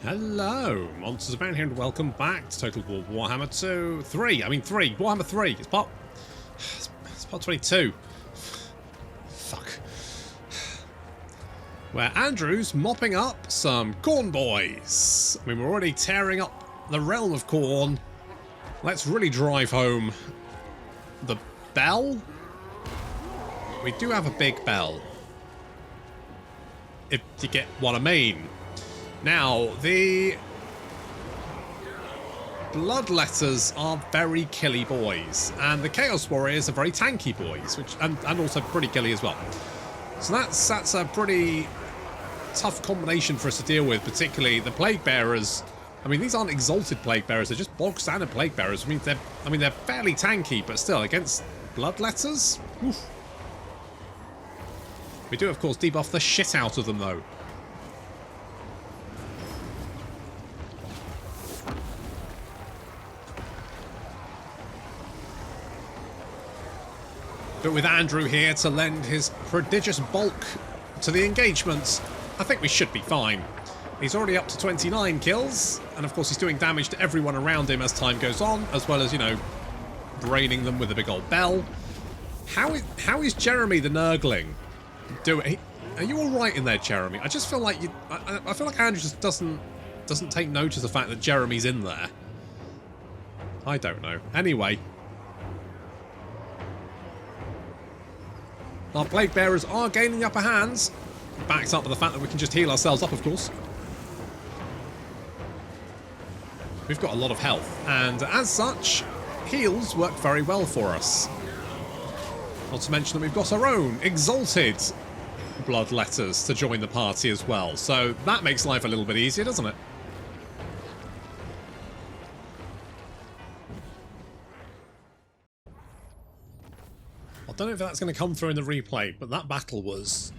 Hello, Monsters Abound here, and welcome back to Total War Warhammer 3. Warhammer 3. It's part 22. Fuck. Where Andrew's mopping up some corn boys. I mean, we're already tearing up the realm of corn. Let's really drive home the bell. We do have a big bell, if you get what I mean. Now, the Bloodletters are very killy boys, and the Chaos Warriors are very tanky boys, which and also pretty killy as well. So that's a pretty tough combination for us to deal with, particularly the Plague Bearers. I mean, these aren't exalted Plague Bearers; they're just bog standard Plague Bearers. I mean, they're fairly tanky, but still against Bloodletters. Oof. We do, of course, debuff the shit out of them, though. But with Andrew here to lend his prodigious bulk to the engagements, I think we should be fine. He's already up to 29 kills, and of course he's doing damage to everyone around him as time goes on, as well as, you know, draining them with a big old bell. How is Jeremy the Nurgling doing? Are you alright in there, Jeremy? I just feel like I feel like Andrew just doesn't take notice of the fact that Jeremy's in there. I don't know. Anyway. Our Plague Bearers are gaining the upper hands. Backed up by the fact that we can just heal ourselves up, of course. We've got a lot of health, and as such, heals work very well for us. Not to mention that we've got our own exalted Bloodletters to join the party as well. So that makes life a little bit easier, doesn't it? I don't know if that's going to come through in the replay, but that battle was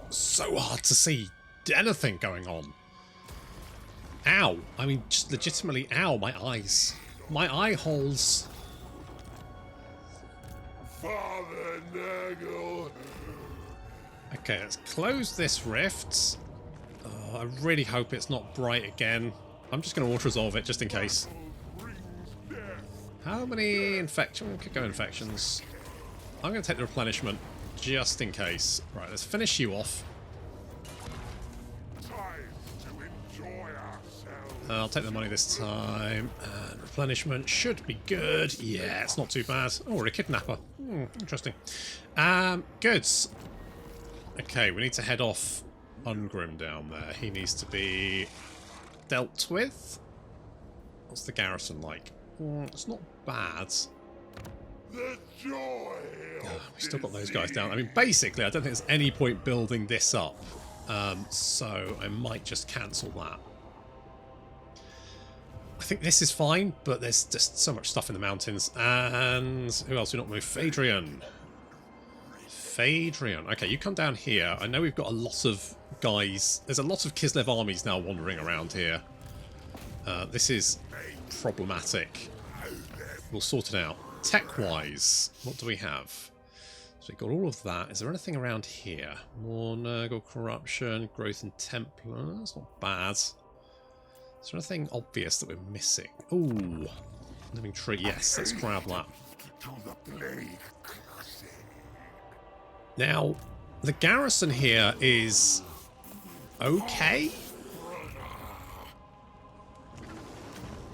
so hard to see anything going on. Ow. I mean, just legitimately, ow, my eyes. My eye holes. Father Nurgle. Okay, let's close this rift. I really hope it's not bright again. I'm just going to auto-resolve it, just in case. How many infections? Could go infections. I'm going to take the replenishment, just in case. Right, let's finish you off. I'll take the money this time. And replenishment should be good. Yeah, it's not too bad. Oh, we're a kidnapper. Interesting. Good. Okay, we need to head off Ungrim down there. He needs to be dealt with. What's the garrison like? It's not bad. The joy we still got those guys down. I mean, basically, I don't think there's any point building this up. So I might just cancel that. I think this is fine, but there's just so much stuff in the mountains. And who else we not move? Phaedrian. Okay, you come down here. I know we've got a lot of guys. There's a lot of Kislev armies now wandering around here. This is problematic. We'll sort it out. Tech-wise, what do we have? So we've got all of that. Is there anything around here? More Nurgle corruption, growth in Templar. That's not bad. Is there anything obvious that we're missing? Ooh, living tree. Yes, let's grab that. Now, the garrison here is okay.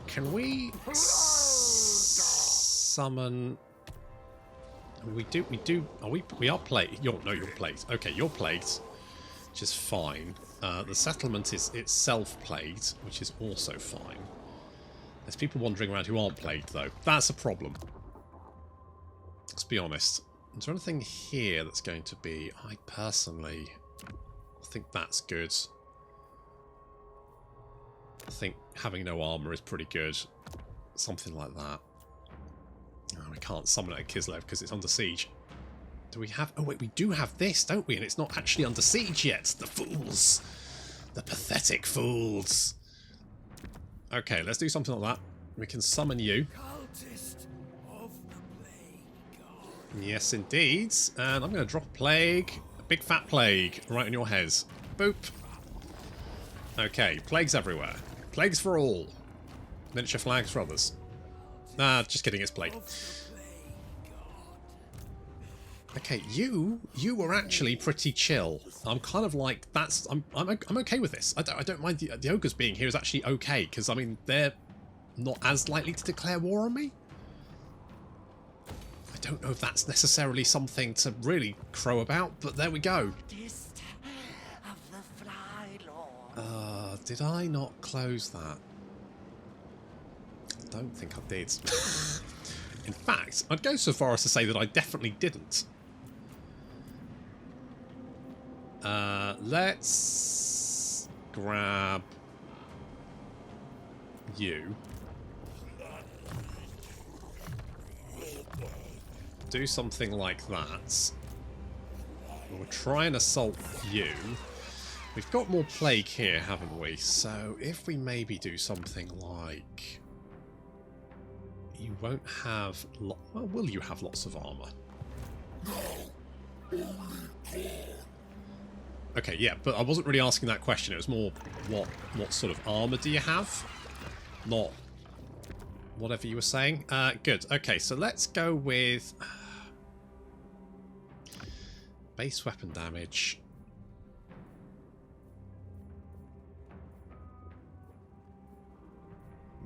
Can we summon? We are plagued. You're plagued. Okay, you're plagued, which is fine. The settlement is itself plagued, which is also fine. There's people wandering around who aren't plagued, though. That's a problem. Let's be honest. Is there anything here that's going to be... I think that's good. I think having no armour is pretty good. Something like that. Oh, we can't summon it at Kislev because it's under siege. Do we have... Oh, wait, we do have this, don't we? And it's not actually under siege yet. The fools. The pathetic fools. Okay, let's do something like that. We can summon you. Yes, indeed. And I'm going to drop a plague. A big fat plague right on your heads. Boop. Okay, plagues everywhere. Plagues for all. Miniature flags for others. Nah, just kidding, it's plague. Okay, you were actually pretty chill. I'm kind of like, I'm okay with this. I don't mind the ogres being here is actually okay, because I mean they're not as likely to declare war on me. I don't know if that's necessarily something to really crow about, but there we go. Did I not close that? I don't think I did. In fact, I'd go so far as to say that I definitely didn't. Let's grab you. Do something like that. We'll try and assault you. We've got more plague here, haven't we? So if we maybe do something like... You won't have... Well, will you have lots of armor? Okay, yeah, but I wasn't really asking that question. It was more, what sort of armor do you have? Not whatever you were saying. Good. Okay, so let's go with... base weapon damage.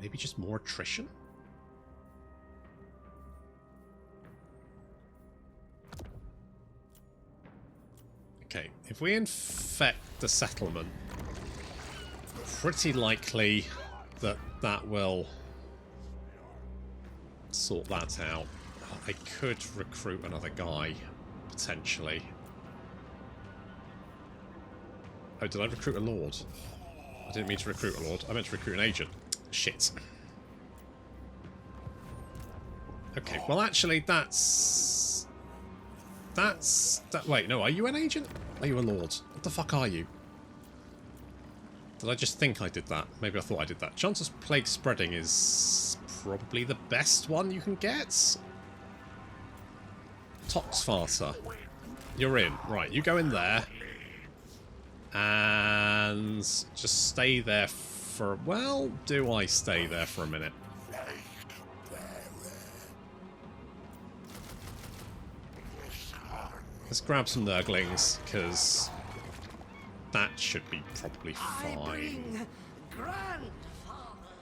Maybe just more attrition? Okay, if we infect the settlement, pretty likely that that will sort that out. I could recruit another guy, potentially. Oh, did I recruit a lord? I didn't mean to recruit a lord. I meant to recruit an agent. Shit. Okay, well actually wait, no, are you an agent? Are you a lord? What the fuck are you? Did I just think I did that? Maybe I thought I did that. Chances plague spreading is probably the best one you can get. Poxmakers. You're in. Right, you go in there. And just stay there for... Well, do I stay there for a minute? Let's grab some Nurglings, because that should be probably fine.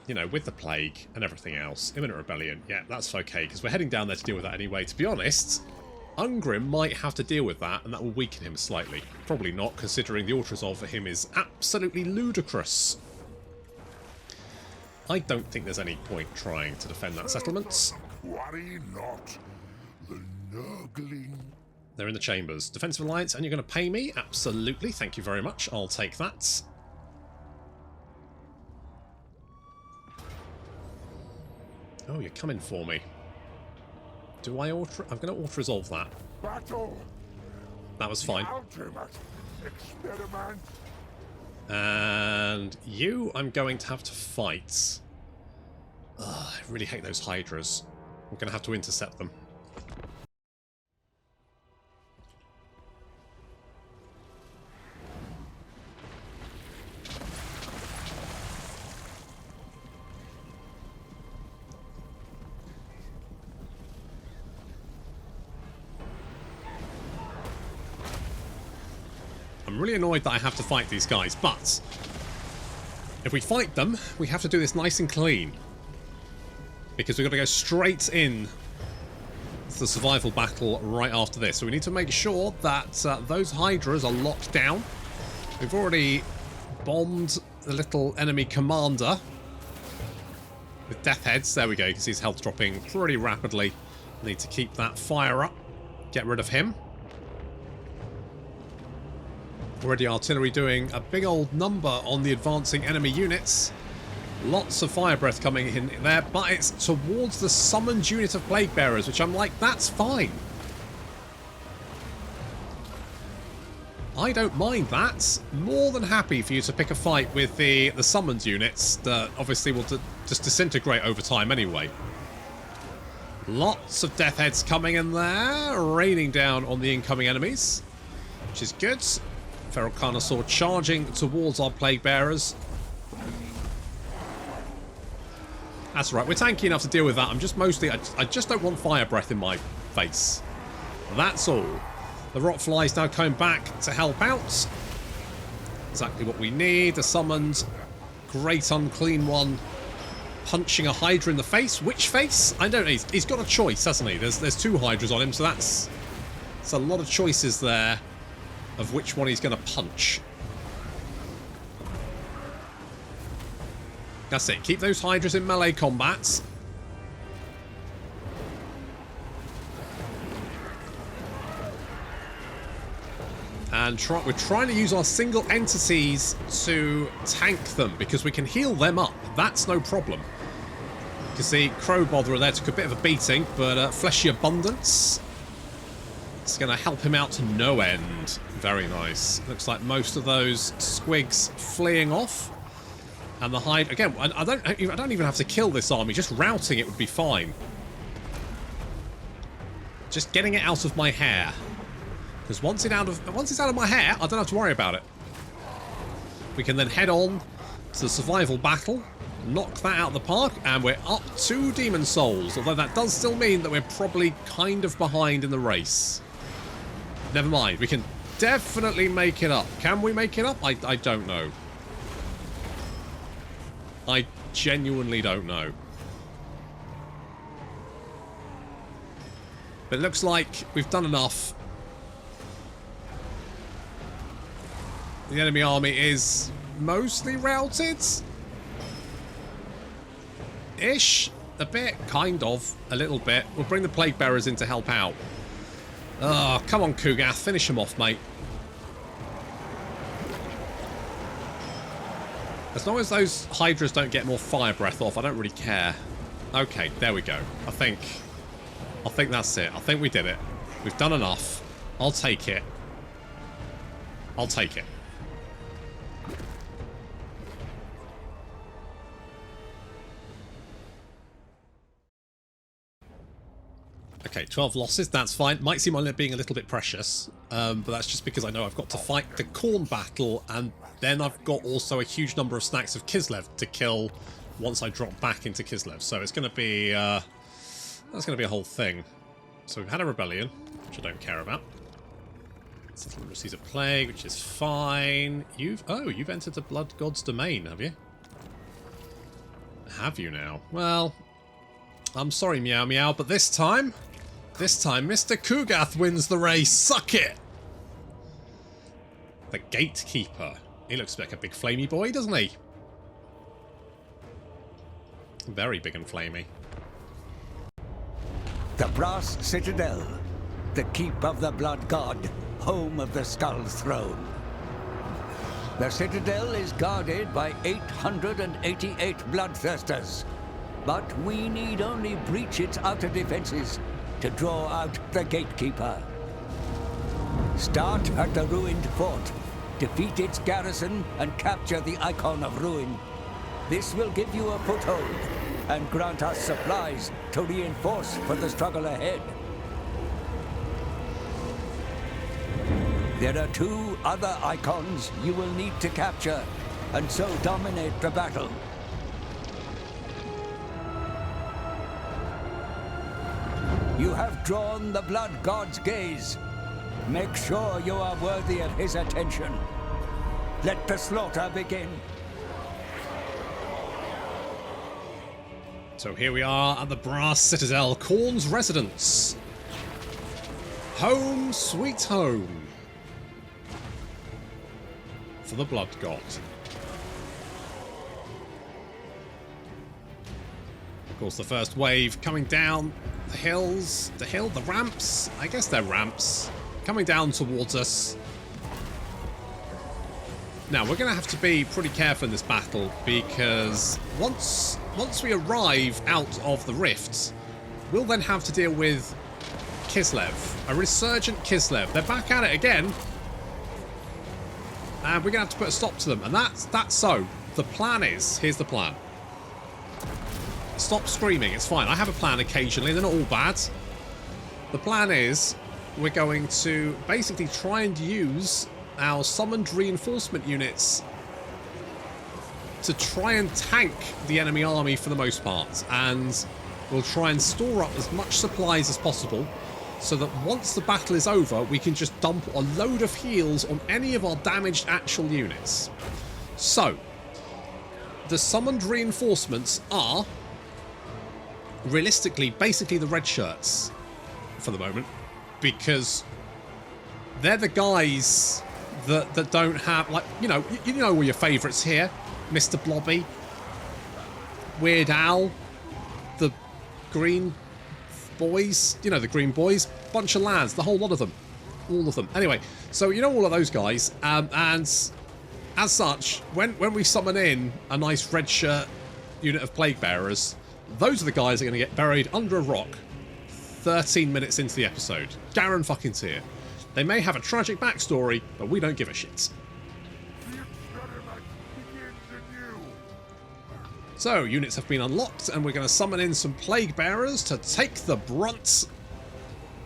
You know, with the plague and everything else. Imminent rebellion, yeah, that's okay, because we're heading down there to deal with that anyway. To be honest, Ungrim might have to deal with that, and that will weaken him slightly. Probably not, considering the Ultraresolve for him is absolutely ludicrous. I don't think there's any point trying to defend that settlement. Worry not. The Nurgling. They're in the chambers. Defensive alliance, and you're going to pay me? Absolutely. Thank you very much. I'll take that. Oh, you're coming for me. Do I auto... I'm going to auto-resolve that. Battle. That was fine. Ultimate experiment. And you, I'm going to have to fight. Ugh, I really hate those Hydras. I'm going to have to intercept them. I'm really annoyed that I have to fight these guys, but if we fight them, we have to do this nice and clean. Because we've got to go straight in to the survival battle right after this. So we need to make sure that those Hydras are locked down. We've already bombed the little enemy commander with death heads. There we go. You can see his health dropping pretty rapidly. Need to keep that fire up. Get rid of him. Already artillery doing a big old number on the advancing enemy units. Lots of fire breath coming in there, but it's towards the summoned unit of plague bearers, which I'm like, that's fine. I don't mind that. More than happy for you to pick a fight with the summoned units that obviously will just disintegrate over time anyway. Lots of death heads coming in there, raining down on the incoming enemies, which is good. Feral Carnosaur charging towards our Plague Bearers. That's right, we're tanky enough to deal with that. I'm just mostly... I just don't want fire breath in my face. That's all. The rot fly's now coming back to help out. Exactly what we need. The summoned Great Unclean One punching a Hydra in the face. Which face? I don't know. He's got a choice, hasn't he? There's 2 Hydras on him, so that's a lot of choices there of which one he's going to punch. That's it. Keep those Hydras in melee combats. And we're trying to use our single entities to tank them, because we can heal them up. That's no problem. You can see Crowbother there took a bit of a beating, but Fleshy Abundance is going to help him out to no end. Very nice. Looks like most of those squigs fleeing off. And the Hydra... Again, I don't even have to kill this army. Just routing it would be fine. Just getting it out of my hair. Because once it's out of my hair, I don't have to worry about it. We can then head on to the survival battle, knock that out of the park, and we're up 2 Demon Souls. Although that does still mean that we're probably kind of behind in the race. Never mind, we can definitely make it up. Can we make it up? I don't know. I genuinely don't know. But it looks like we've done enough. The enemy army is mostly routed. Ish. A bit. Kind of. A little bit. We'll bring the Plague Bearers in to help out. Oh, come on, Kugath. Finish him off, mate. As long as those Hydras don't get more fire breath off, I don't really care. Okay, there we go. I think that's it. I think we did it. We've done enough. I'll take it. I'll take it. Okay, 12 losses, that's fine. Might seem like being a little bit precious, but that's just because I know I've got to fight the Khorne battle, and then I've got also a huge number of stacks of Kislev to kill once I drop back into Kislev. So it's going to be, that's going to be a whole thing. So we've had a rebellion, which I don't care about. Settlement receives a plague, which is fine. You've entered the Blood God's domain, have you? Have you now? Well, I'm sorry, Meow Meow, but this time Mr. Kugath wins the race. Suck it! The Gatekeeper. He looks like a big flamey boy, doesn't he? Very big and flamey. The Brass Citadel, the keep of the Blood God, home of the Skull's throne. The Citadel is guarded by 888 bloodthirsters, but we need only breach its outer defenses to draw out the Gatekeeper. Start at the ruined fort, defeat its garrison, and capture the Icon of Ruin. This will give you a foothold and grant us supplies to reinforce for the struggle ahead. There are 2 other icons you will need to capture, and so dominate the battle. You have drawn the Blood God's gaze. Make sure you are worthy of his attention. Let the slaughter begin. So here we are at the Brass Citadel, Khorne's residence. Home sweet home. For the Blood God. Of course, the first wave coming down the hills, the ramps, I guess they're ramps, coming down towards us. Now, we're going to have to be pretty careful in this battle, because once we arrive out of the rifts, we'll then have to deal with Kislev, a resurgent Kislev. They're back at it again, and we're going to have to put a stop to them, and that's so. The plan is, here's the plan. Stop screaming, it's fine. I have a plan occasionally, they're not all bad. The plan is, we're going to basically try and use our summoned reinforcement units to try and tank the enemy army for the most part, and we'll try and store up as much supplies as possible so that once the battle is over we can just dump a load of heals on any of our damaged actual units. So the summoned reinforcements are realistically basically the red shirts for the moment, because they're the guys that don't have, like, you know all your favourites here. Mr. Blobby, Weird Al, the Green Boys, you know, the Green Boys, bunch of lads, the whole lot of them, all of them. Anyway, so you know all of those guys, and as such, when we summon in a nice red shirt unit of Plague Bearers, those are the guys that are going to get buried under a rock 13 minutes into the episode. Guarantee. They may have a tragic backstory, but we don't give a shit. So, units have been unlocked, and we're going to summon in some Plague Bearers to take the brunt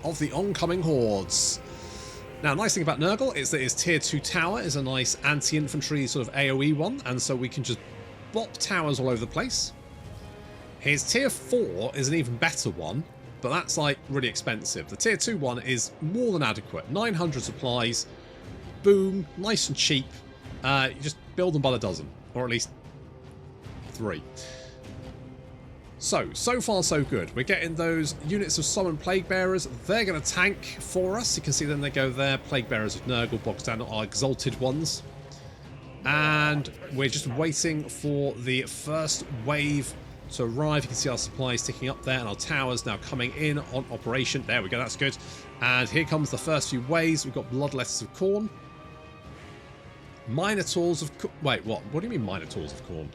of the oncoming hordes. Now, nice thing about Nurgle is that his tier 2 tower is a nice anti-infantry sort of AoE one, and so we can just bop towers all over the place. His tier 4 is an even better one, but that's like really expensive. The tier 2 one is more than adequate. 900 supplies, boom, nice and cheap. You just build them by the dozen, or at least 3. So far so good. We're getting those units of summoned Plague Bearers. They're going to tank for us. You can see them, they go there. Plague Bearers of Nurgle, bogs down our exalted ones. And we're just waiting for the first wave to arrive. You can see our supplies ticking up there, and our towers now coming in on operation. There we go, that's good. And here comes the first few waves. We've got Bloodletters of Khorne. Minotaurs of... Wait, what? What do you mean Minotaurs of Khorne?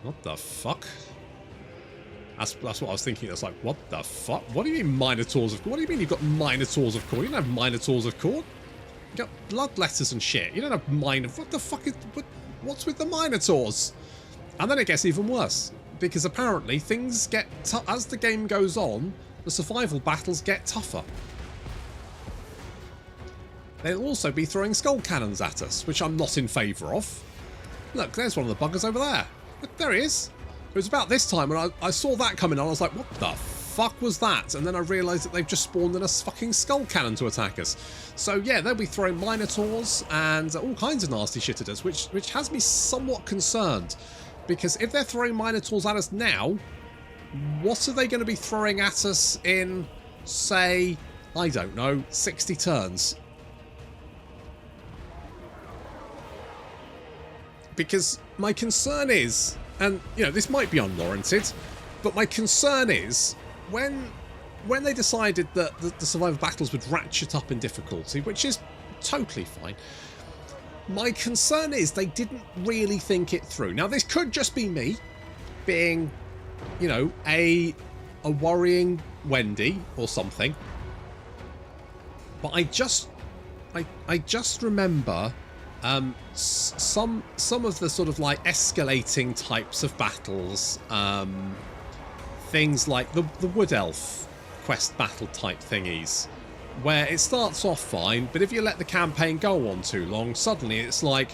What the fuck? That's what I was thinking. It's like, what the fuck? What do you mean Minotaurs of Khorne? What do you mean you've got Minotaurs of Khorne? You don't have Minotaurs of Khorne. You got Bloodletters and shit. You don't have Minotaurs. What the fuck is... What's with the Minotaurs? And then it gets even worse, because apparently things get... As the game goes on, the survival battles get tougher. They'll also be throwing skull cannons at us, which I'm not in favour of. Look, there's one of the buggers over there. Look, there he is. It was about this time when I saw that coming on. I was like, what the fuck was that? And then I realised that they've just spawned in a fucking skull cannon to attack us. So yeah, they'll be throwing Minotaurs and all kinds of nasty shit at us, which has me somewhat concerned. Because if they're throwing Minotaurs at us now, what are they going to be throwing at us in, say, I don't know, 60 turns? Because my concern is, and you know, this might be unwarranted, but my concern is when they decided that the survival battles would ratchet up in difficulty, which is totally fine, my concern is they didn't really think it through. Now, this could just be me being, you know, a worrying Wendy or something, but I just remember some of the sort of like escalating types of battles, things like the Wood Elf quest battle type thingies, where it starts off fine, but if you let the campaign go on too long, suddenly it's like,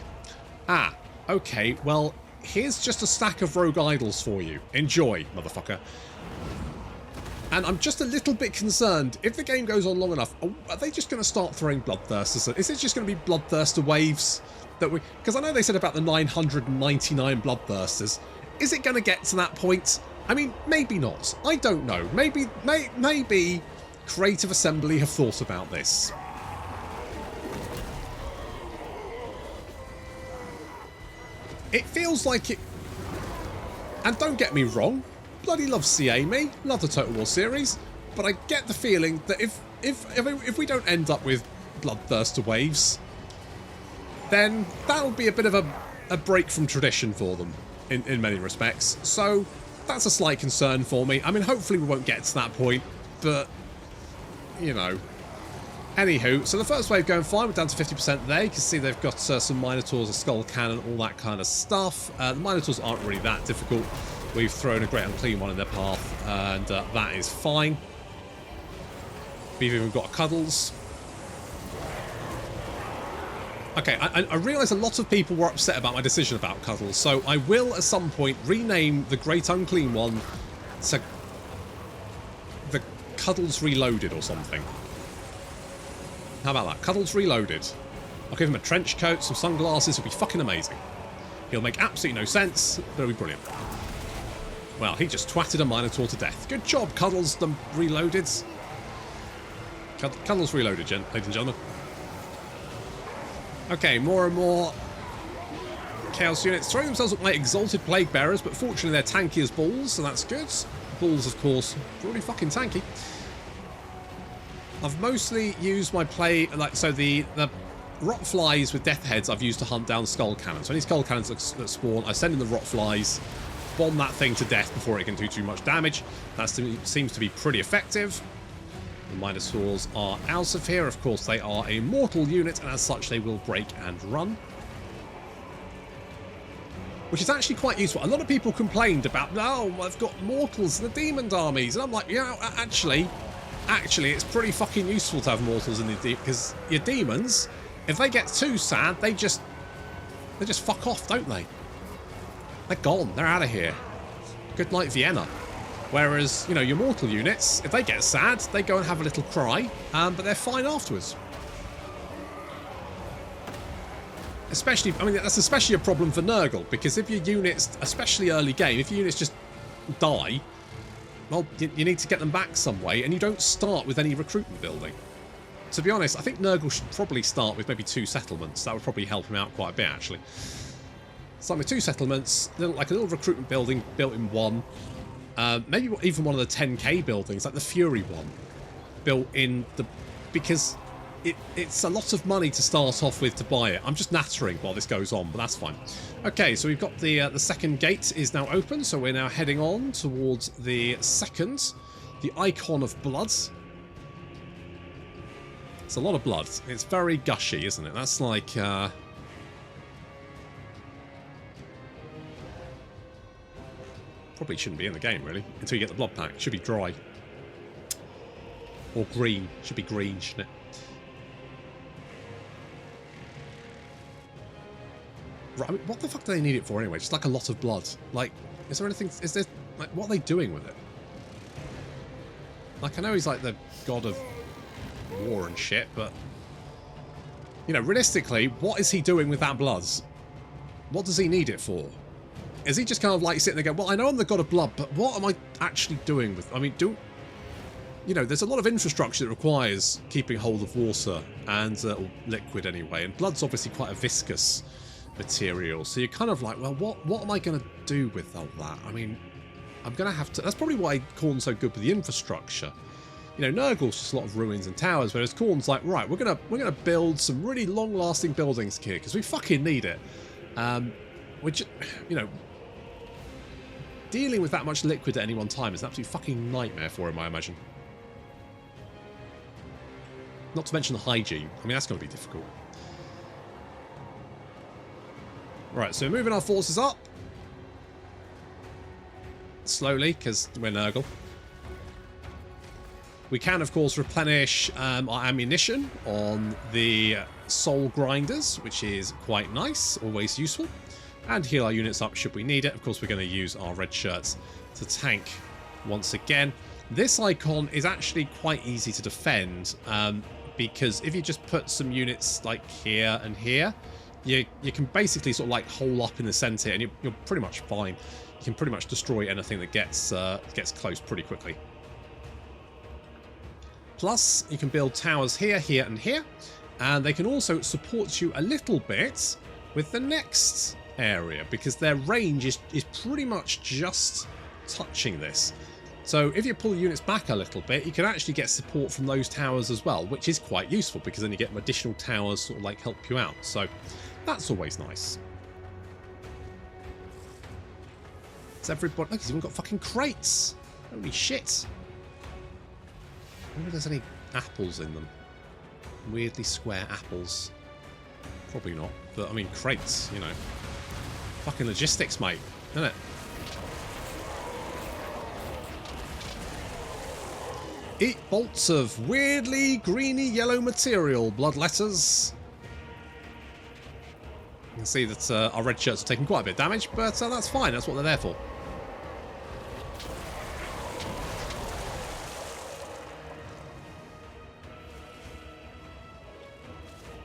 ah, okay, well, here's just a stack of rogue idols for you. Enjoy, motherfucker. And I'm just a little bit concerned, if the game goes on long enough, are they just going to start throwing Bloodthirsters? Is it just going to be Bloodthirster waves? Because I know they said about the 999 Bloodthirsters. Is it going to get to that point? I mean, maybe not. I don't know. Maybe Creative Assembly have thought about this. It feels like it... And don't get me wrong, bloody love CA me, love the Total War series, but I get the feeling that if we don't end up with Bloodthirster waves, then that'll be a bit of a break from tradition for them in many respects. So that's a slight concern for me. I mean, hopefully we won't get to that point, but you know. Anywho, so the first wave going fine. We're down to 50% there. You can see they've got some Minotaurs, a Skull Cannon, all that kind of stuff. The Minotaurs aren't really that difficult. We've thrown a Great Unclean one in their path, and that is fine. We've even got Cuddles. Okay, I realise a lot of people were upset about my decision about Cuddles, so I will at some point rename the Great Unclean One to the Cuddles Reloaded or something. How about that? Cuddles Reloaded. I'll give him a trench coat, some sunglasses, it'll be fucking amazing. He'll make absolutely no sense, but it'll be brilliant. Well, he just twatted a Minotaur to death. Good job, Cuddles the Reloaded. Cuddles Reloaded, ladies and gentlemen. Okay, more and more Chaos units throwing themselves at my Exalted Plague Bearers, but fortunately they're tanky as balls, so that's good. Balls, of course, really fucking tanky. I've mostly used my so the rot flies with death heads I've used to hunt down skull cannons. So any skull cannons that spawn, I send in the rot flies, bomb that thing to death before it can do too much damage. That seems to be pretty effective. The Minotaurs are out of here. Of course, they are a mortal unit, and as such, they will break and run. Which is actually quite useful. A lot of people complained about, oh, I've got mortals in the demon armies. And I'm like, yeah, actually, it's pretty fucking useful to have mortals in the because your demons, if they get too sad, they just fuck off, don't they? They're gone. They're out of here. Good night, Vienna. Whereas, you know, your mortal units, if they get sad, they go and have a little cry, but they're fine afterwards. Especially, I mean, that's especially a problem for Nurgle, because if your units, especially early game, if your units just die, well, you need to get them back some way, and you don't start with any recruitment building. To be honest, I think Nurgle should probably start with maybe 2 settlements. That would probably help him out quite a bit, actually. Start with 2 settlements, like a little recruitment building built in 1. Maybe even one of the 10k buildings, like the Fury one, built in the... because it's a lot of money to start off with to buy it. I'm just nattering while this goes on, but that's fine. Okay, so we've got the second gate is now open, so we're now heading on towards the second, the Icon of Blood. It's a lot of blood. It's very gushy, isn't it? That's like... probably shouldn't be in the game, really, until you get the blood pack. It should be dry. Or green. It should be green, shouldn't it? Right, I mean, what the fuck do they need it for anyway? Just like a lot of blood. Like, is there anything... is there... like, what are they doing with it? Like, I know he's like the god of war and shit, but... you know, realistically, what is he doing with that blood? What does he need it for? Is he just kind of like sitting there going, well, I know I'm the god of blood, but what am I actually doing with... I mean, you know, there's a lot of infrastructure that requires keeping hold of water and or liquid anyway, and blood's obviously quite a viscous material, so you're kind of like, well, what am I going to do with all that? I mean, I'm going to have to... that's probably why Khorne's so good with the infrastructure. You know, Nurgle's just a lot of ruins and towers, whereas Khorne's like, right, we're gonna build some really long-lasting buildings here, because we fucking need it. Which, you know... dealing with that much liquid at any one time is an absolute fucking nightmare for him, I imagine. Not to mention the hygiene. I mean, that's going to be difficult. Right, so we're moving our forces up. Slowly, because we're Nurgle. We can, of course, replenish our ammunition on the soul grinders, which is quite nice, always useful. And heal our units up should we need it. Of course, we're going to use our red shirts to tank once again. This icon is actually quite easy to defend, because if you just put some units like here and here, you can basically sort of like hole up in the centre, and you're pretty much fine. You can pretty much destroy anything that gets close pretty quickly. Plus, you can build towers here, here, and here, and they can also support you a little bit with the next area, because their range is pretty much just touching this. So if you pull units back a little bit, you can actually get support from those towers as well, which is quite useful, because then you get additional towers sort of like help you out. So that's always nice. It's everybody... look, he's even got fucking crates. Holy shit. I wonder if there's any apples in them. Weirdly square apples. Probably not, but I mean, crates, you know. Fucking logistics, mate, isn't it? Eat bolts of weirdly greeny yellow material, blood letters. can see that our red shirts are taking quite a bit of damage, but that's fine. That's what they're there for.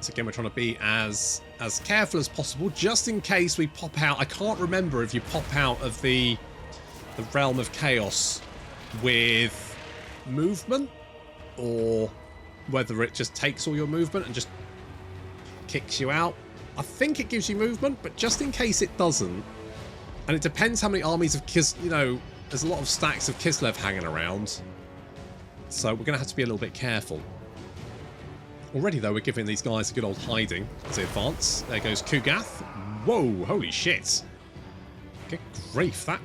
So again, we're trying to be as careful as possible, just in case we pop out. I can't remember if you pop out of the realm of chaos with movement, or whether it just takes all your movement and just kicks you out. I think it gives you movement, but just in case it doesn't, and it depends how many armies of there's a lot of stacks of Kislev hanging around, so we're going to have to be a little bit careful. Already, though, we're giving these guys a good old hiding as they advance. There goes Kugath. Whoa, holy shit. Good grief, that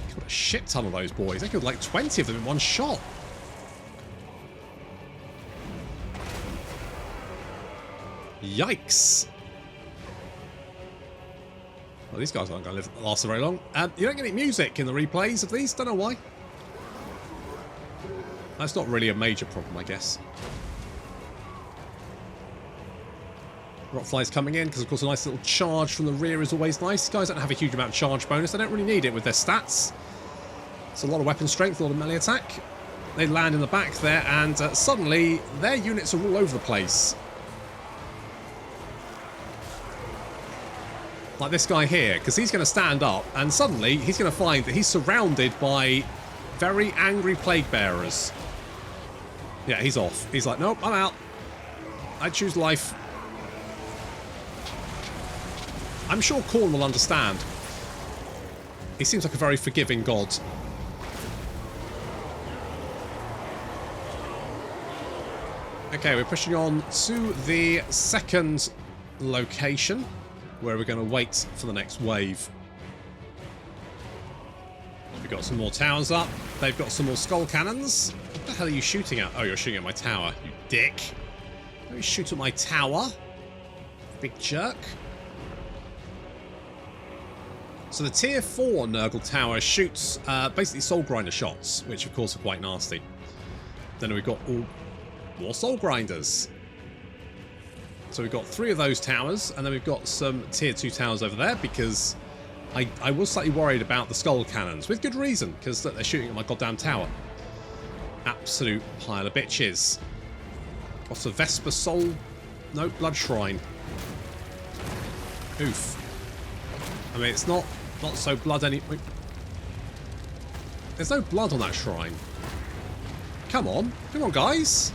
killed a shit ton of those boys. They killed like 20 of them in one shot. Yikes. Well, these guys aren't going to last very long. You don't get any music in the replays of these. Don't know why. That's not really a major problem, I guess. Rotfly's coming in because, of course, a nice little charge from the rear is always nice. These guys don't have a huge amount of charge bonus. They don't really need it with their stats. It's a lot of weapon strength, a lot of melee attack. They land in the back there, and suddenly their units are all over the place. Like this guy here, because he's going to stand up, and suddenly he's going to find that he's surrounded by very angry plague bearers. Yeah, he's off. He's like, nope, I'm out. I choose life. I'm sure Khorne will understand. He seems like a very forgiving god. Okay, we're pushing on to the second location, where we're going to wait for the next wave. We've got some more towers up. They've got some more skull cannons. What the hell are you shooting at? Oh, you're shooting at my tower, you dick. Let me shoot at my tower. Big jerk. So the tier 4 Nurgle tower shoots basically soul grinder shots, which of course are quite nasty. Then we've got more soul grinders. So we've got 3 of those towers, and then we've got some tier 2 towers over there, because I was slightly worried about the skull cannons, with good reason, because they're shooting at my goddamn tower. Absolute pile of bitches. What's a Vesper Soul? No, Blood Shrine. Oof. I mean, it's not so blood any... Wait. There's no blood on that shrine. Come on, guys.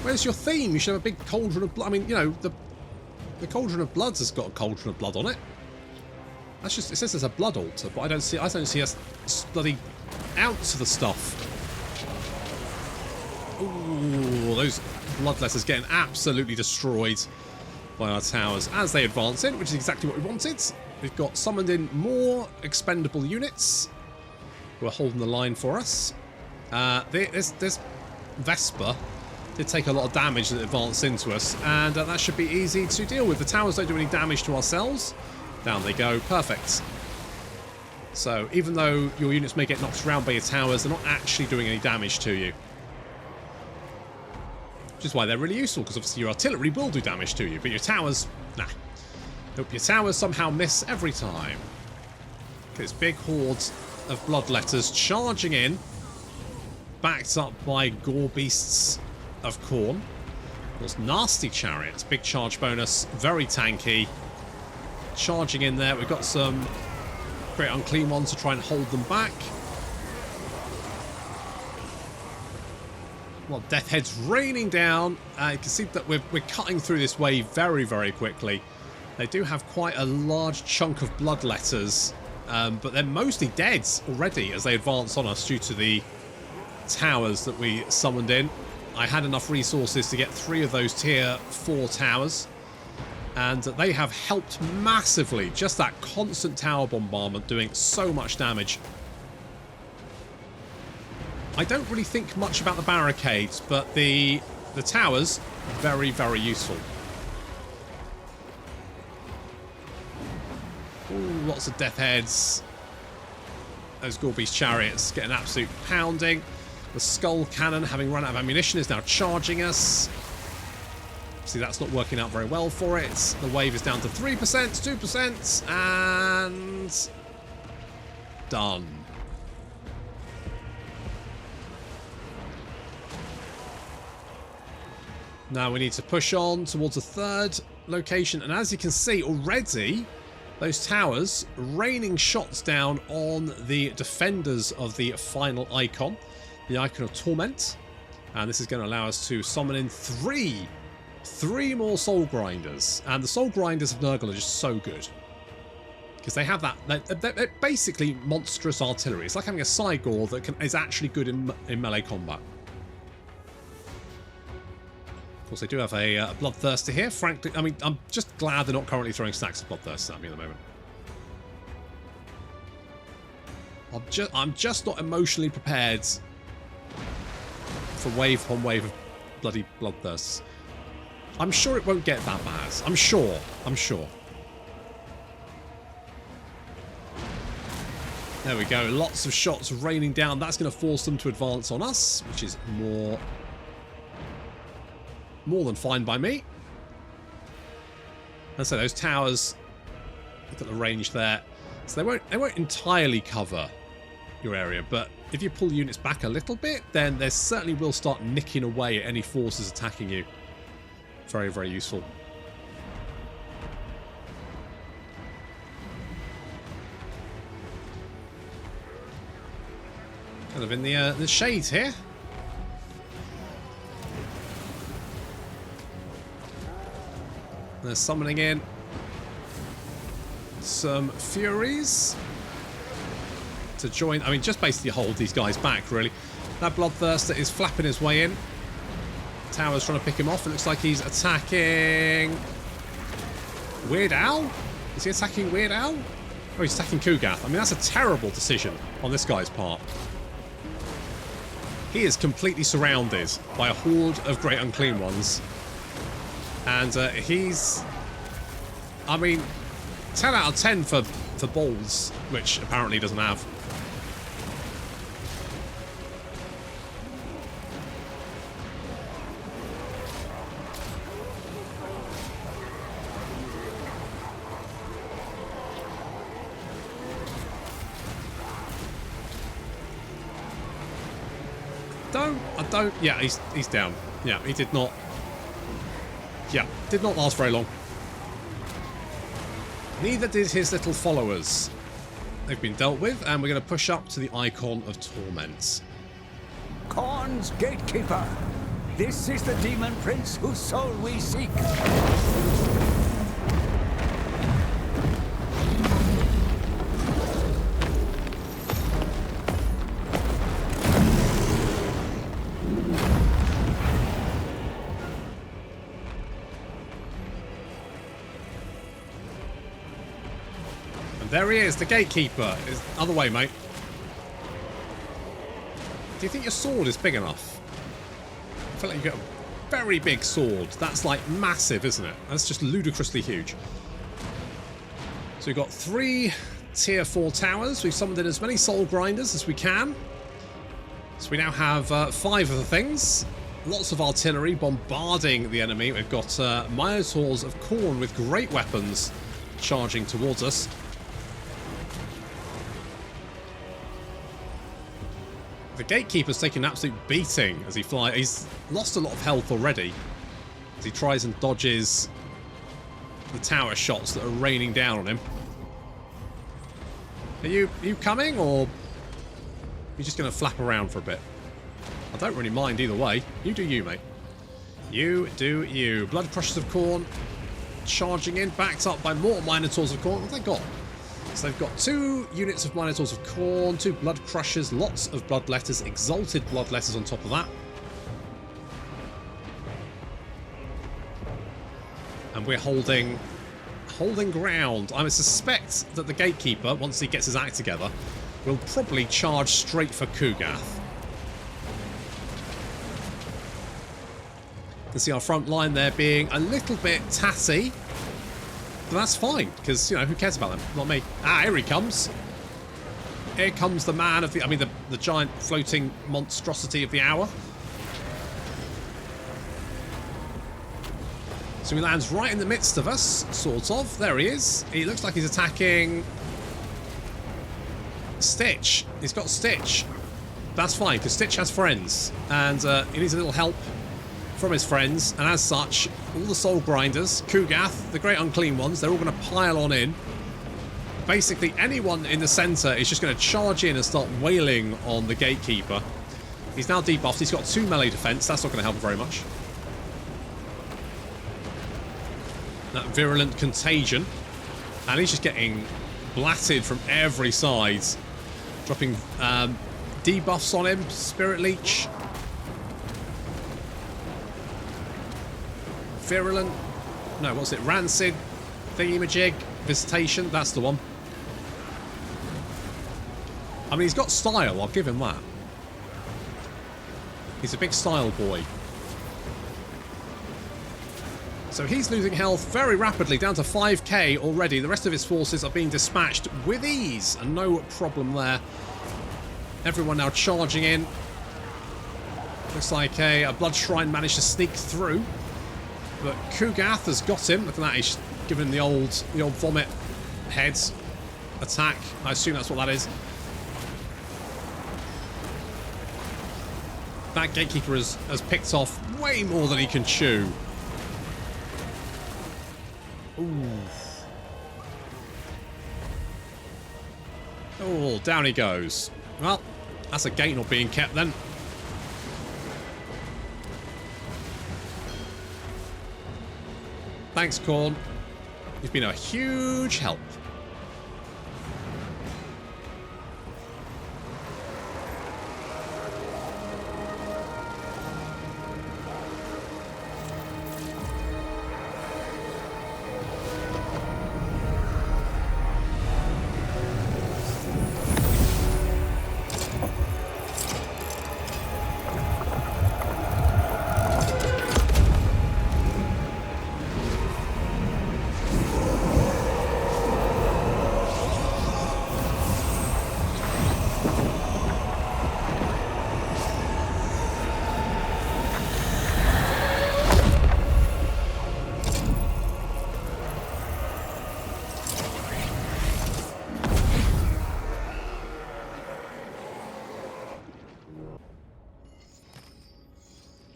Where's your theme? You should have a big cauldron of blood. I mean, you know, the cauldron of bloods has got a cauldron of blood on it. That's just, it says there's a blood altar, but I don't see us bloody ounce of the stuff. Ooh, those bloodletters getting absolutely destroyed by our towers as they advance in, which is exactly what we wanted. We've got summoned in more expendable units who are holding the line for us. This Vesper did take a lot of damage that advanced into us, and that should be easy to deal with. The towers don't do any damage to ourselves. Down they go. Perfect. So even though your units may get knocked around by your towers, they're not actually doing any damage to you. Which is why they're really useful, because obviously your artillery will do damage to you, but your towers, nah. Nope, your towers somehow miss every time. This big horde of bloodletters charging in, backed up by gore beasts of Khorne. Of course, nasty chariots, big charge bonus, very tanky. Charging in there, we've got some great unclean ones to try and hold them back. Well, death heads raining down. You can see that we're cutting through this wave very, very quickly. They do have quite a large chunk of bloodletters, but they're mostly dead already as they advance on us due to the towers that we summoned in. I had enough resources to get 3 of those tier 4 towers, and they have helped massively. Just that constant tower bombardment doing so much damage. I don't really think much about the barricades, but the towers, very, very useful. Ooh, lots of death heads. Those Gorbeast chariots get an absolute pounding. The skull cannon, having run out of ammunition, is now charging us. obviously that's not working out very well for it. The wave is down to 3%, 2%, and done. Now we need to push on towards a third location, and as you can see already, those towers raining shots down on the defenders of the final icon, the Icon of Torment. And this is going to allow us to summon in three more Soul Grinders. And the Soul Grinders of Nurgle are just so good. Because they have that, they're basically monstrous artillery. It's like having a Cygor that is actually good in melee combat. Of course, they do have a Bloodthirster here. Frankly, I mean, I'm just glad they're not currently throwing stacks of Bloodthirsters at me at the moment. I'm just not emotionally prepared for wave upon wave of bloody Bloodthirsts. I'm sure it won't get that bad. I'm sure. There we go. Lots of shots raining down. That's going to force them to advance on us, which is more than fine by me. And so those towers, look at the range there. So they won't entirely cover your area, but if you pull units back a little bit, then they certainly will start nicking away at any forces attacking you. Very, very useful. Kind of in the shades here. They're summoning in some Furies to join. I mean, just basically hold these guys back, really. That Bloodthirster is flapping his way in. Tower's trying to pick him off. It looks like he's attacking Weird Owl. Is he attacking Weird Owl? Oh, he's attacking Kugath. I mean, that's a terrible decision on this guy's part. He is completely surrounded by a horde of Great Unclean Ones. And he's... I mean, 10 out of 10 for balls, which apparently he doesn't have. I don't... Yeah, he's down. Yeah, he did not... Yeah, did not last very long. Neither did his little followers. They've been dealt with, and we're going to push up to the Icon of Torment. Khorne's Gatekeeper. This is the Demon Prince whose soul we seek. There he is, the Gatekeeper. Is other way, mate. Do you think your sword is big enough? I feel like you get a very big sword. That's like massive, isn't it? That's just ludicrously huge. So we've got 3 tier 4 towers. We've summoned in as many soul grinders as we can. So we now have 5 of the things. Lots of artillery bombarding the enemy. We've got Minotaurs of Khorne with great weapons charging towards us. The Gatekeeper's taking an absolute beating as he flies. He's lost a lot of health already as he tries and dodges the tower shots that are raining down on him. Are you coming, or are you just going to flap around for a bit? I don't really mind either way. You do you, mate. You do you. Blood Crushers of Khorne charging in, backed up by more Minotaurs of Khorne. What have they got? So they've got 2 units of Minotaurs of Khorne, 2 Blood Crushers, lots of Bloodletters, Exalted Bloodletters on top of that. And we're holding ground. I would suspect that the Gatekeeper, once he gets his act together, will probably charge straight for Kugath. You can see our front line there being a little bit tatty. But that's fine, because, you know, who cares about them? Not me. Ah, here he comes. Here comes the man of the... I mean, the giant floating monstrosity of the hour. So he lands right in the midst of us, sort of. There he is. He looks like he's attacking Stitch. He's got Stitch. That's fine, because Stitch has friends. And he needs a little help from his friends. And as such, all the Soul Grinders, Kugath, the Great Unclean Ones, they're all going to pile on in. Basically, anyone in the centre is just going to charge in and start wailing on the Gatekeeper. He's now debuffed. He's got 2 melee defense. That's not going to help very much. That Virulent Contagion. And he's just getting blatted from every side. Dropping debuffs on him. Spirit Leech. Virulent. No, what's it? Rancid. Thingy-majig. Visitation. That's the one. I mean, he's got style. I'll give him that. He's a big style boy. So he's losing health very rapidly, down to 5k already. The rest of his forces are being dispatched with ease, and no problem there. Everyone now charging in. Looks like a Blood Shrine managed to sneak through. But Kugath has got him. Look at that, he's given the old vomit head attack. I assume that's what that is. That Gatekeeper has picked off way more than he can chew. Ooh. Oh, down he goes. Well, that's a gate not being kept then. Thanks, Khorne. You've been a huge help.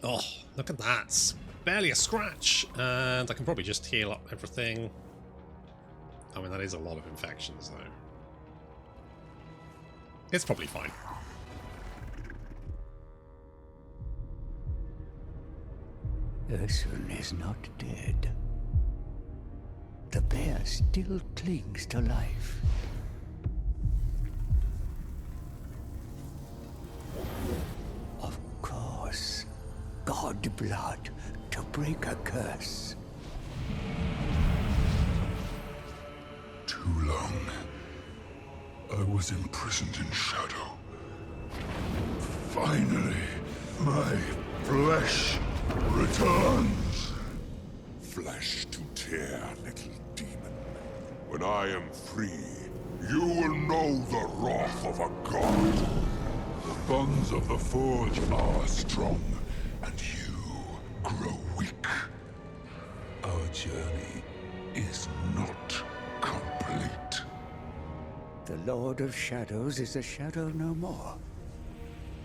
Oh, look at that. Barely a scratch. And I can probably just heal up everything. I mean, that is a lot of infections, though. It's probably fine. Ursun is not dead. The bear still clings to life. Of course. God blood to break a curse. Too long. I was imprisoned in shadow. Finally, my flesh returns. Flesh to tear, little demon. When I am free, you will know the wrath of a god. The bonds of the Forge are strong, and you grow weak. Our journey is not complete. The Lord of Shadows is a shadow no more.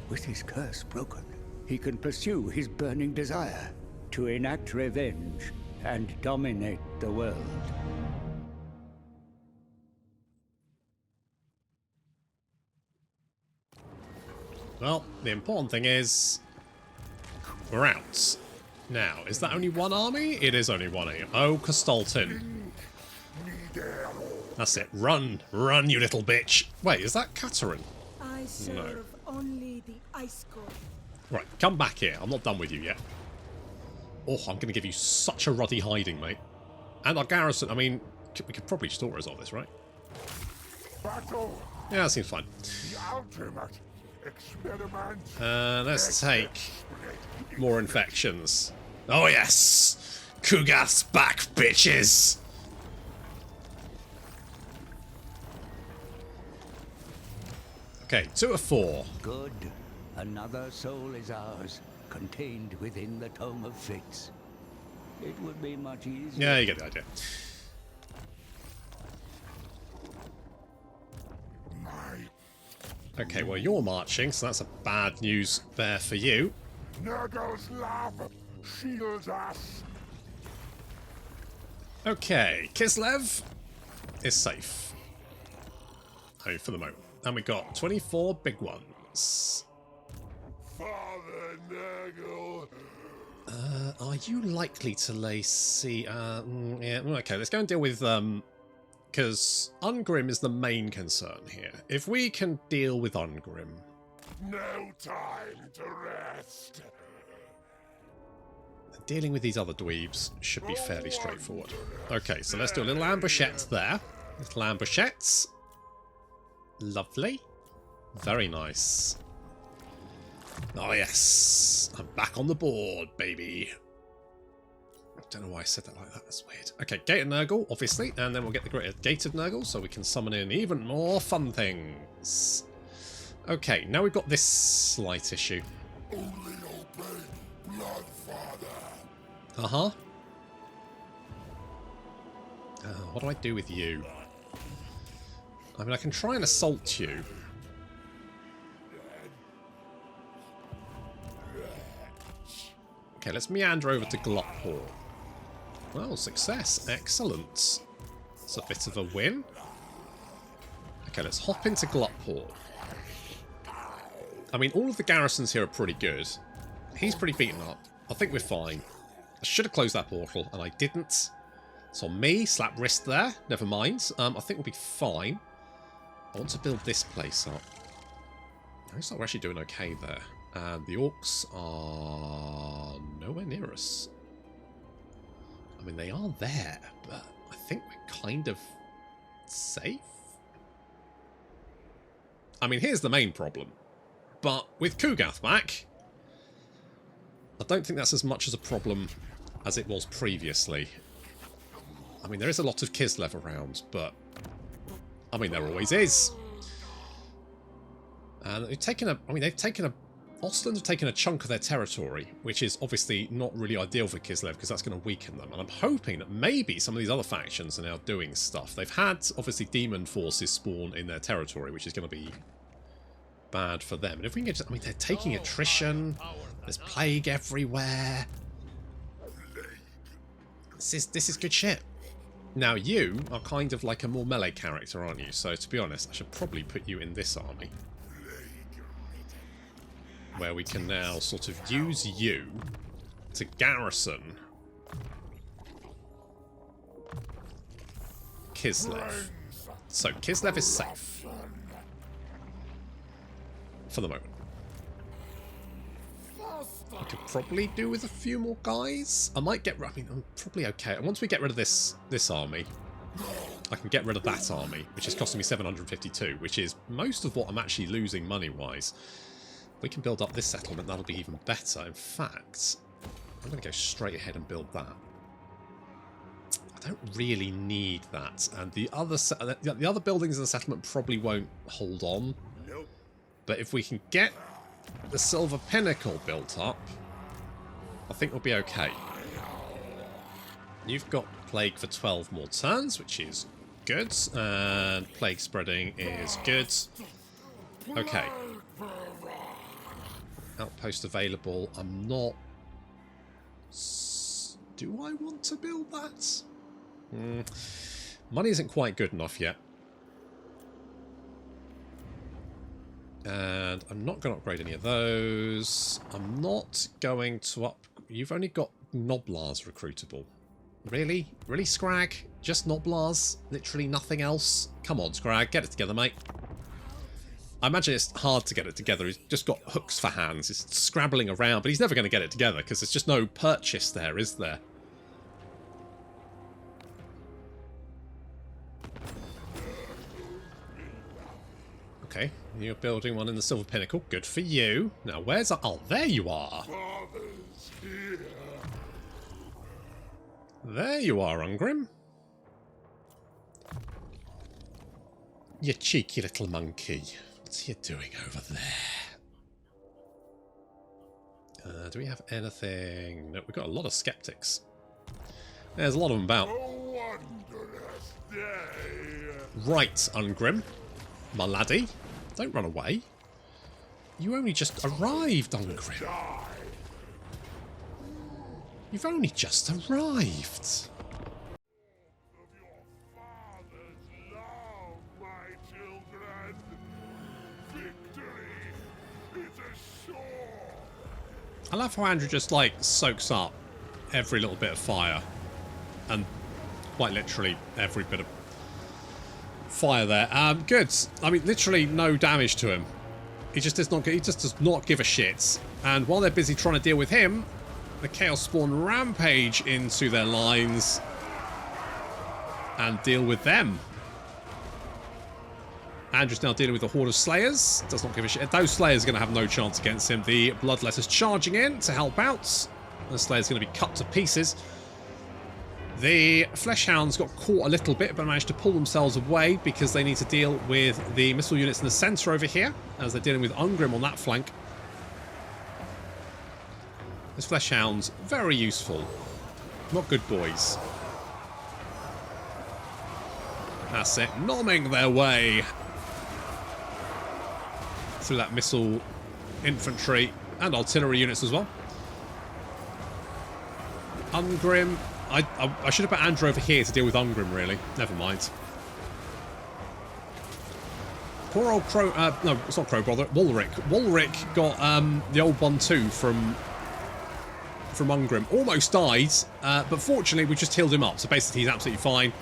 With his curse broken, he can pursue his burning desire to enact revenge and dominate the world. Well, the important thing is we're out. Now, is that only one army? It is only one army. Oh, Kostaltin. That's it. Run. Run, you little bitch. Wait, is that Katerin? I serve only the Ice God. Right, come back here. I'm not done with you yet. Oh, I'm going to give you such a ruddy hiding, mate. And our garrison, I mean, we could probably still resolve this, right? Battle, Yeah, that seems fine. the ultimate experiment. Let's take more infections. Oh, yes! Kugath's back, bitches! Okay, 2 of 4. Good. Another soul is ours, contained within the Tome of Fates. It would be much easier. Yeah, you get the idea. Okay, well, you're marching, so that's a bad news there for you. Nurgle's love shields us. Okay, Kislev is safe. I mean, for the moment. And we got 24 big ones. Father Nurgle. Are you likely to lay yeah, okay, let's go and deal with, because Ungrim is the main concern here. If we can deal with Ungrim... No time to rest. Dealing with these other dweebs should be fairly straightforward. Okay, so let's do a little ambushette there. Little ambushettes. Lovely. Very nice. Oh yes, I'm back on the board, baby. I don't know why I said that like that, that's weird. Okay, Gated Nurgle, obviously, and then we'll get the Gated Nurgle so we can summon in even more fun things. Okay, now we've got this slight issue. Only obey Plaguefather. Uh-huh. What do I do with you? I mean, I can try and assault you. Okay, let's meander over to Gluphor. Well, success. Excellent. It's a bit of a win. Okay, let's hop into Gluphor. I mean, all of the garrisons here are pretty good. He's pretty beaten up. I think we're fine. I should have closed that portal, and I didn't. It's on me. Slap wrist there. Never mind. I think we'll be fine. I want to build this place up. Looks like we're actually doing okay there. And the orcs are nowhere near us. I mean, they are there, but I think we're kind of safe. I mean, here's the main problem. But with Kugath back, I don't think that's as much as a problem as it was previously. I mean, there is a lot of Kislev around, but I mean, there always is. And they've taken a, Ostland have taken a chunk of their territory, which is obviously not really ideal for Kislev because that's going to weaken them. And I'm hoping that maybe some of these other factions are now doing stuff. They've had, obviously, demon forces spawn in their territory, which is going to be bad for them. And if we can get, I mean, they're taking attrition. There's plague everywhere. This is good shit. Now you are kind of like a more melee character, aren't you? So to be honest, I should probably put you in this army, where we can now sort of use you to garrison Kislev. So Kislev is safe for the moment. I could probably do with a few more guys. I might get... I mean, I'm probably okay. Once we get rid of this army, I can get rid of that army, which is costing me 752, which is most of what I'm actually losing money-wise. If we can build up this settlement, that'll be even better. In fact, I'm going to go straight ahead and build that. I don't really need that. And the other buildings in the settlement probably won't hold on. But if we can get the Silver Pinnacle built up, I think we'll be okay. You've got Plague for 12 more turns, which is good. And Plague spreading is good. Okay. Outpost available. I'm not... Do I want to build that? Money isn't quite good enough yet. And I'm not going to upgrade any of those. I'm not going to up... You've only got Noblars recruitable. Really? Really, Scrag? Just Noblars? Literally nothing else? Come on, Scrag. Get it together, mate. I imagine it's hard to get it together. He's just got hooks for hands. He's scrabbling around, but he's never going to get it together because there's just no purchase there, is there? Okay, you're building one in the Silver Pinnacle. Good for you. Now, where's... Oh, there you are. There you are, Ungrim. You cheeky little monkey. What's you doing over there? Do we have anything? No, we've got a lot of skeptics. There's a lot of them about. A wondrous day. Right, Ungrim. My laddie. Don't run away. You only just arrived, Ungrim. Die. You've only just arrived. Of your father's love, my children. Victory is assured. I love how Andrew just, like, soaks up every little bit of fire. And quite literally every bit of fire there. Good. I mean, literally no damage to him. He just does not give a shit. And while they're busy trying to deal with him, the Chaos Spawn rampage into their lines and deal with them. Andrew's now dealing with a horde of Slayers. Does not give a shit. Those Slayers are going to have no chance against him. The Bloodletters charging in to help out. The Slayer's going to be cut to pieces. The Fleshhounds got caught a little bit, but managed to pull themselves away because they need to deal with the missile units in the centre over here, as they're dealing with Ungrim on that flank. Those Fleshhounds, very useful. Not good boys. That's it. Nomming their way through that missile infantry and artillery units as well. Ungrim. I should have put Andrew over here to deal with Ungrim, really. Never mind. Poor old Crow... no, it's not Crow Brother. Wulric. Wulric got the old one too from Ungrim. Almost died, but fortunately we just healed him up. So basically he's absolutely fine.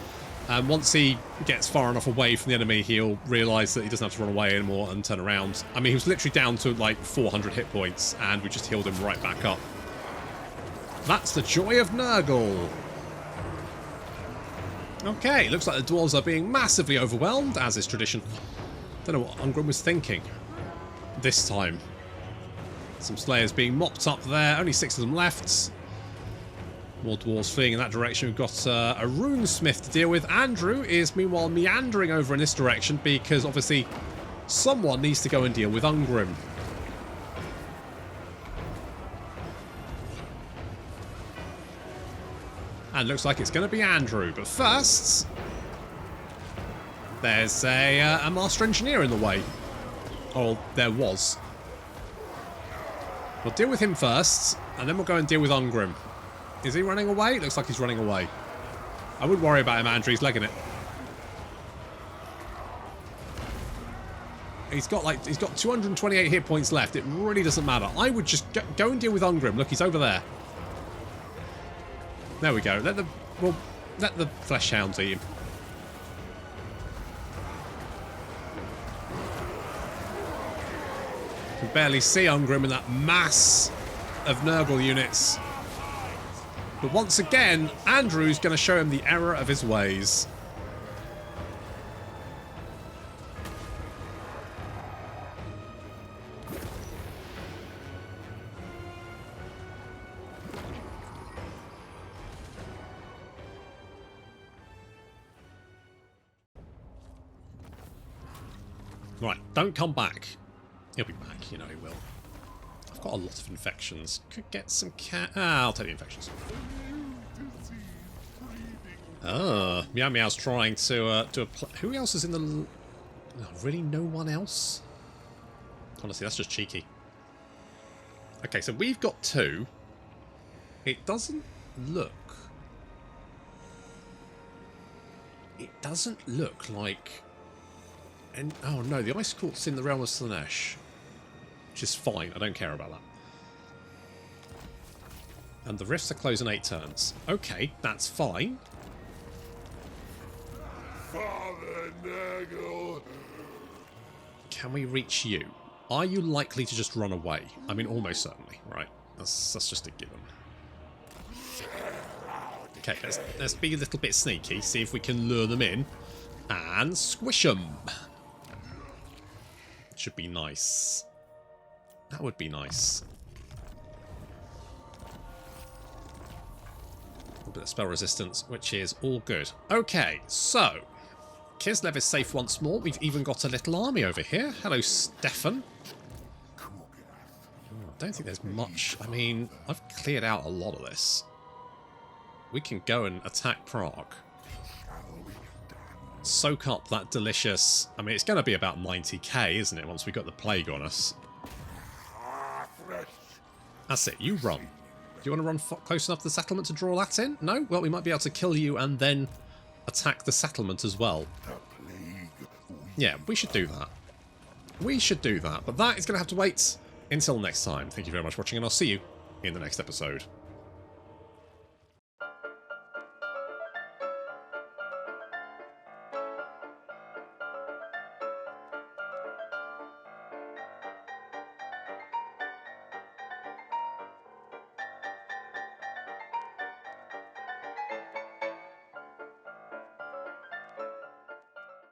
Once he gets far enough away from the enemy, he'll realise that he doesn't have to run away anymore and turn around. I mean, he was literally down to like 400 hit points, and we just healed him right back up. That's the joy of Nurgle. Okay, looks like the dwarves are being massively overwhelmed, as is tradition. Don't know what Ungrim was thinking this time. Some Slayers being mopped up there. Only 6 of them left. More dwarves fleeing in that direction. We've got a runesmith to deal with. Andrew is meanwhile meandering over in this direction because obviously someone needs to go and deal with Ungrim. And looks like it's going to be Andrew. But first, there's a Master Engineer in the way. Oh, there was. We'll deal with him first, and then we'll go and deal with Ungrim. Is he running away? Looks like he's running away. I wouldn't worry about him, Andrew. He's legging it. He's got 228 hit points left. It really doesn't matter. I would just go and deal with Ungrim. Look, he's over there. There we go. Let the Fleshhounds eat him. You can barely see Ungrim in that mass of Nurgle units. But once again, Andrew's going to show him the error of his ways. Right, don't come back. He'll be back, you know he will. I've got a lot of infections. Could get some cat... I'll take the infections. Meow Meow's trying to do a... Who else is in the... Oh, really? No one else? Honestly, that's just cheeky. Okay, so we've got 2. It doesn't look... It doesn't look like... And oh no, the Ice Court's in the realm of Slaanesh. Which is fine, I don't care about that. And the rifts are closed in 8 turns. Okay, that's fine. Father Nurgle. Can we reach you? Are you likely to just run away? I mean, almost certainly, right? That's just a given. Okay, let's be a little bit sneaky, see if we can lure them in. And squish them. Should be nice. That would be nice. A little bit of spell resistance, which is all good. Okay, so Kislev is safe once more. We've even got a little army over here. Hello, Stefan. I don't think there's much. I mean, I've cleared out a lot of this. we can go and attack Prague. Soak up that delicious... I mean, it's going to be about 90k, isn't it, once we got the plague on us. That's it, you run. Do you want to run close enough to the settlement to draw that in? No? Well, we might be able to kill you and then attack the settlement as well. Yeah, we should do that. We should do that, but that is going to have to wait until next time. Thank you very much for watching, and I'll see you in the next episode.